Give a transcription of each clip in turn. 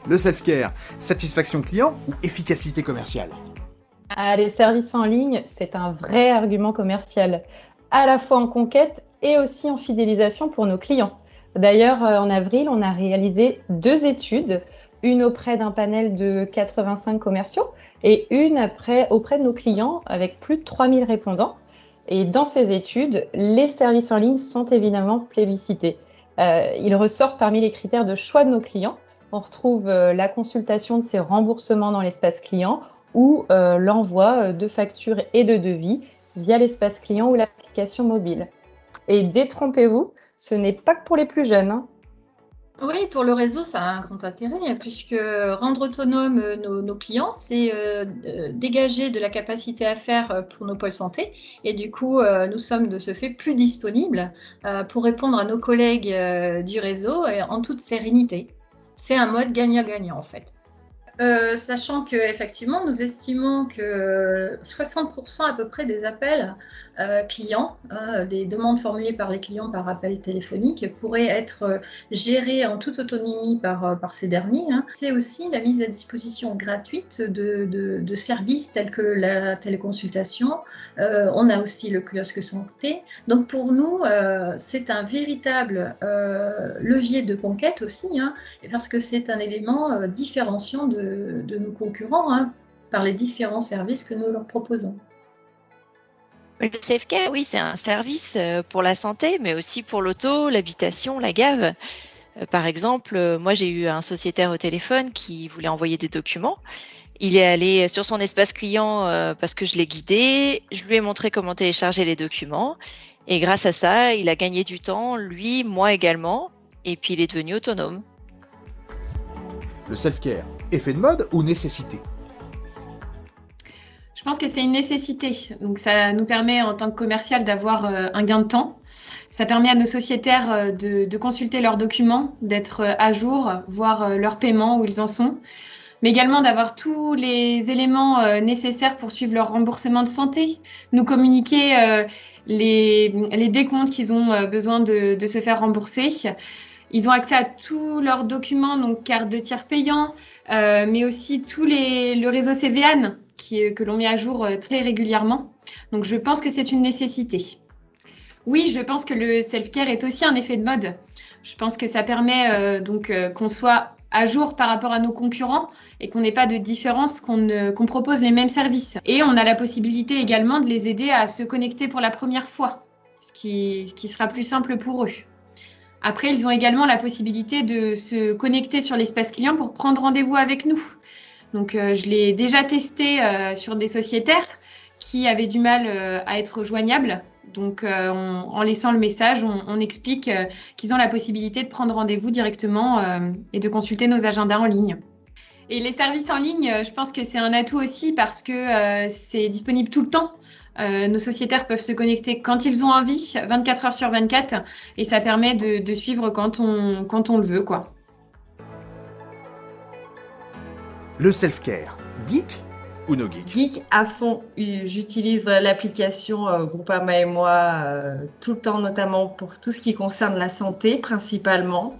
Le self-care, satisfaction client ou efficacité commerciale? Les services en ligne, c'est un vrai argument commercial, à la fois en conquête et aussi en fidélisation pour nos clients. D'ailleurs, en avril, on a réalisé 2 études, une auprès d'un panel de 85 commerciaux et une auprès de nos clients avec plus de 3000 répondants. Et dans ces études, les services en ligne sont évidemment plébiscités. Il ressort parmi les critères de choix de nos clients. On retrouve la consultation de ces remboursements dans l'espace client ou l'envoi de factures et de devis via l'espace client ou l'application mobile. Et détrompez-vous, ce n'est pas que pour les plus jeunes, hein. Oui, pour le réseau, ça a un grand intérêt, puisque rendre autonomes nos clients, c'est dégager de la capacité à faire pour nos pôles santé. Et du coup, nous sommes de ce fait plus disponibles pour répondre à nos collègues du réseau en toute sérénité. C'est un mode gagnant-gagnant, en fait. Sachant qu'effectivement, nous estimons que 60% à peu près des appels clients, des demandes formulées par les clients par appel téléphonique pourraient être gérées en toute autonomie par ces derniers. C'est aussi la mise à disposition gratuite de services tels que la téléconsultation. On a aussi le kiosque santé. Donc pour nous, c'est un véritable levier de conquête aussi, parce que c'est un élément différenciant de nos concurrents, par les différents services que nous leur proposons. Le self-care, oui, c'est un service pour la santé, mais aussi pour l'auto, l'habitation, la gave. Par exemple, moi j'ai eu un sociétaire au téléphone qui voulait envoyer des documents. Il est allé sur son espace client parce que je l'ai guidé, je lui ai montré comment télécharger les documents et grâce à ça, il a gagné du temps, lui, moi également, et puis il est devenu autonome. Le self-care, effet de mode ou nécessité? Je pense que c'est une nécessité. Donc, ça nous permet, en tant que commercial, d'avoir un gain de temps. Ça permet à nos sociétaires de consulter leurs documents, d'être à jour, voir leur paiement, où ils en sont, mais également d'avoir tous les éléments nécessaires pour suivre leur remboursement de santé, nous communiquer les décomptes qu'ils ont besoin de se faire rembourser. Ils ont accès à tous leurs documents, donc carte de tiers payant, mais aussi le réseau CVAN que l'on met à jour très régulièrement. Donc je pense que c'est une nécessité. Oui, je pense que le self-care est aussi un effet de mode. Je pense que ça permet qu'on soit à jour par rapport à nos concurrents et qu'on n'ait pas de différence, qu'on propose les mêmes services. Et on a la possibilité également de les aider à se connecter pour la première fois, ce qui sera plus simple pour eux. Après, ils ont également la possibilité de se connecter sur l'espace client pour prendre rendez-vous avec nous. Donc, je l'ai déjà testé sur des sociétaires qui avaient du mal à être joignables. Donc, en laissant le message, on explique qu'ils ont la possibilité de prendre rendez-vous directement et de consulter nos agendas en ligne. Et les services en ligne, je pense que c'est un atout aussi parce que c'est disponible tout le temps. Nos sociétaires peuvent se connecter quand ils ont envie, 24 heures sur 24, et ça permet de suivre quand on le veut, quoi. Le self-care, geek ou no geek? Geek à fond. J'utilise l'application Groupama et moi tout le temps, notamment pour tout ce qui concerne la santé principalement.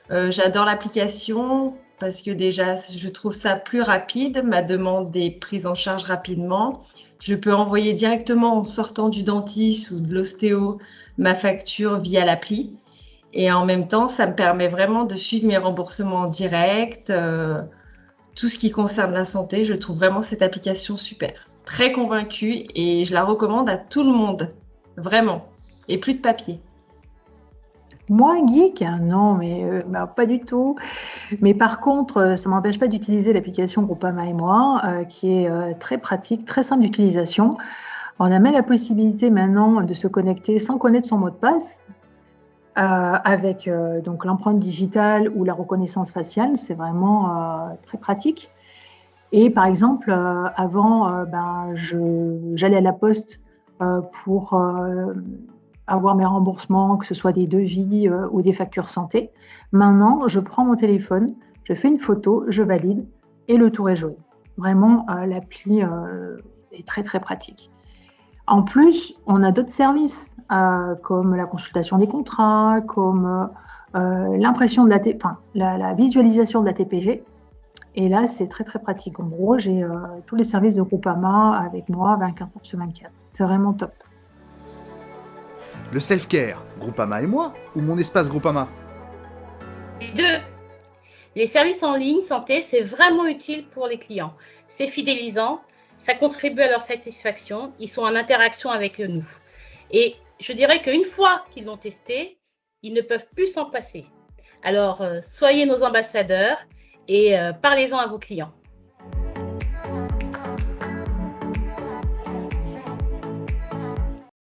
J'adore l'application parce que déjà, je trouve ça plus rapide. Ma demande est prise en charge rapidement. Je peux envoyer directement en sortant du dentiste ou de l'ostéo ma facture via l'appli. Et en même temps, ça me permet vraiment de suivre mes remboursements en direct. Tout ce qui concerne la santé, je trouve vraiment cette application super. Très convaincue et je la recommande à tout le monde. Vraiment. Et plus de papier. Moi, geek? Non, mais pas du tout. Mais par contre, ça ne m'empêche pas d'utiliser l'application Groupama et moi, qui est très pratique, très simple d'utilisation. On a même la possibilité maintenant de se connecter sans connaître son mot de passe, avec donc l'empreinte digitale ou la reconnaissance faciale. C'est vraiment très pratique. Et par exemple, avant, j'allais à la poste pour avoir mes remboursements, que ce soit des devis ou des factures santé. Maintenant, je prends mon téléphone, je fais une photo, je valide et le tour est joué. Vraiment, l'appli est très très pratique. En plus, on a d'autres services comme la consultation des contrats, comme l'impression de la visualisation de la TPG. Et là, c'est très, très pratique. En gros, j'ai tous les services de Groupama avec moi 24h/24. C'est vraiment top. Le self-care, Groupama et moi, ou mon espace Groupama? Les deux. Les services en ligne santé, c'est vraiment utile pour les clients. C'est fidélisant, ça contribue à leur satisfaction, ils sont en interaction avec nous. Et je dirais qu'une fois qu'ils l'ont testé, ils ne peuvent plus s'en passer. Alors, soyez nos ambassadeurs et parlez-en à vos clients.